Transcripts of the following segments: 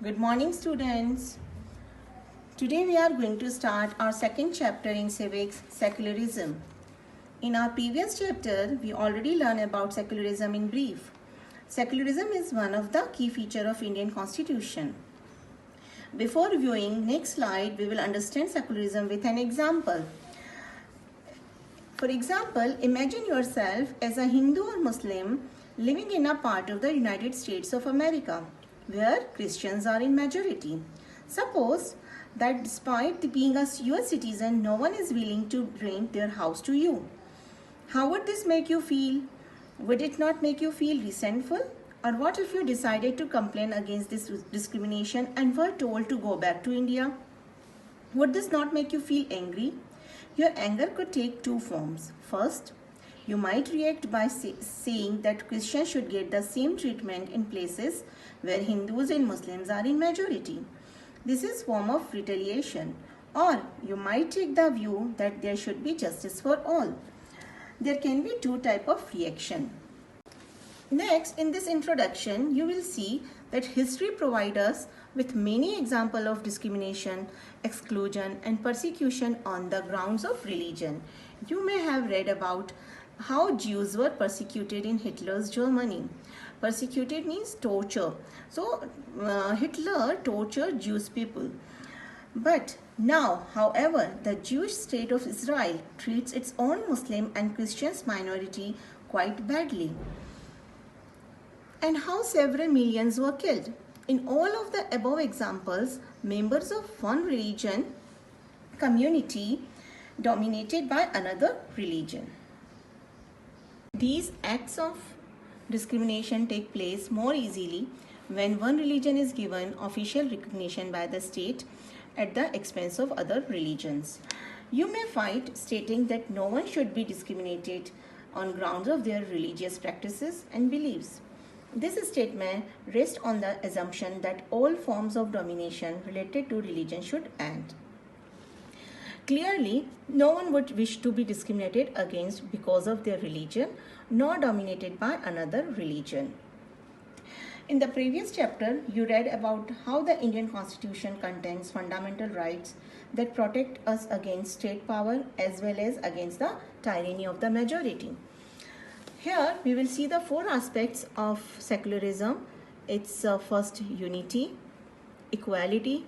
Good morning, students. Today we are going to start our second chapter in civics, secularism. In our previous chapter, we already learned about secularism in brief. Secularism is one of the key features of Indian Constitution. Before reviewing next slide, we will understand secularism with an example. For example, imagine yourself as a Hindu or Muslim living in a part of the United States of America where Christians are in majority. Suppose that despite being a US citizen, no one is willing to rent their house to you. How would this make you feel? Would it not make you feel resentful? Or what if you decided to complain against this discrimination and were told to go back to India? Would this not make you feel angry? Your anger could take two forms. First, you might react by saying that Christians should get the same treatment in places where Hindus and Muslims are in majority. This is a form of retaliation. Or you might take the view that there should be justice for all. There can be two types of reaction. Next, in this introduction, you will see that history provides us with many examples of discrimination, exclusion, and persecution on the grounds of religion. You may have read about how Jews were persecuted in Hitler's Germany. Persecuted means torture. So, Hitler tortured Jewish people. But now, however, the Jewish state of Israel treats its own Muslim and Christian minority quite badly. And how several millions were killed. In all of the above examples, members of one religion community dominated by another religion. These acts of discrimination take place more easily when one religion is given official recognition by the state at the expense of other religions. You may find stating that no one should be discriminated on grounds of their religious practices and beliefs. This statement rests on the assumption that all forms of domination related to religion should end. Clearly, no one would wish to be discriminated against because of their religion, nor dominated by another religion. In the previous chapter, you read about how the Indian Constitution contains fundamental rights that protect us against state power as well as against the tyranny of the majority. Here, we will see the four aspects of secularism. It's first, unity, equality,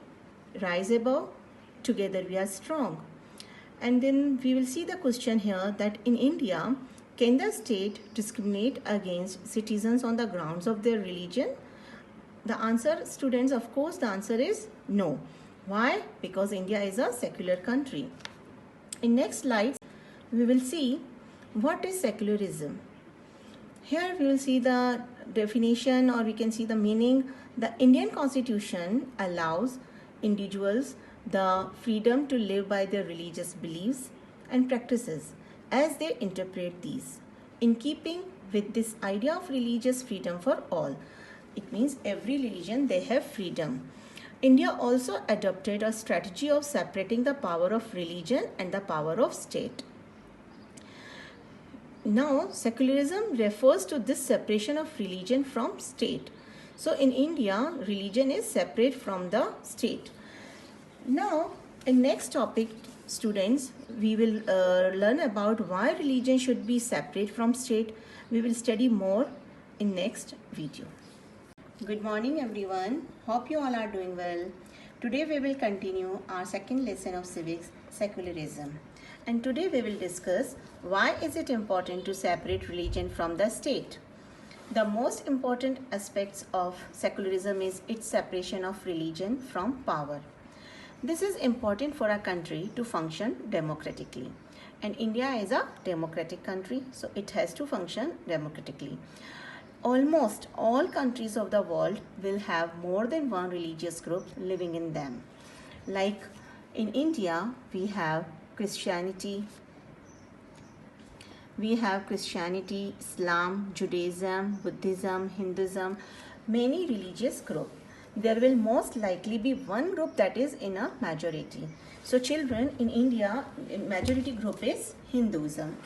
rise above, together we are strong. And then we will see the question here that in India, can the state discriminate against citizens on the grounds of their religion? The answer, students, of course, the answer is no. Why? Because India is a secular country. In next slides, we will see what is secularism. Here we will see the definition, or we can see the meaning. The Indian Constitution allows individuals the freedom to live by their religious beliefs and practices as they interpret these, in keeping with this idea of religious freedom for all. It means every religion they have freedom. India also adopted a strategy of separating the power of religion and the power of state. Now, secularism refers to this separation of religion from state. So, in India, religion is separate from the state. Now, in next topic, students, we will learn about why religion should be separate from state. We will study more in next video. Good morning, everyone. Hope you all are doing well. Today, we will continue our second lesson of civics, secularism. And today we will discuss why is it important to separate religion from the state. The most important aspects of secularism is its separation of religion from power. This is important for a country to function democratically. And India is a democratic country, so it has to function democratically. Almost all countries of the world will have more than one religious group living in them. Like in India, we have Christianity, Islam, Judaism, Buddhism, Hinduism, many religious groups. There will most likely be one group that is in a majority. So children, in India, majority group is Hinduism.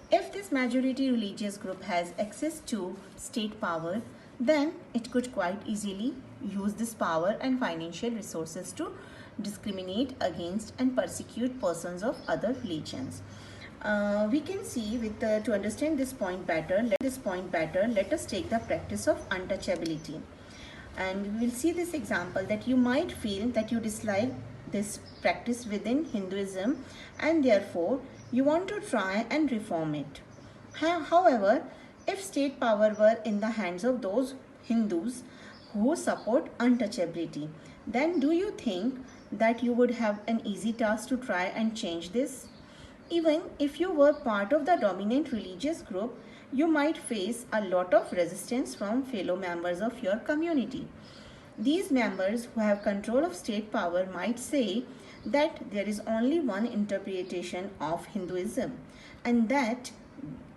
If this majority religious group has access to state power, then it could quite easily use this power and financial resources to discriminate against and persecute persons of other religions. We can see to understand this point better, let us take the practice of untouchability. And we will see this example that you might feel that you dislike this practice within Hinduism and therefore you want to try and reform it. However, if state power were in the hands of those Hindus who support untouchability, then do you think that you would have an easy task to try and change this? Even if you were part of the dominant religious group, you might face a lot of resistance from fellow members of your community. These members who have control of state power might say that there is only one interpretation of Hinduism and that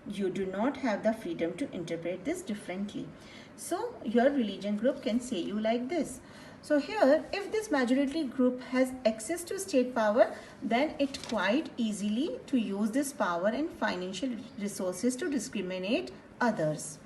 you do not have the freedom to interpret this differently. So your religion group can say you like this. So here, if this majority group has access to state power, then it quite easily to use this power and financial resources to discriminate others.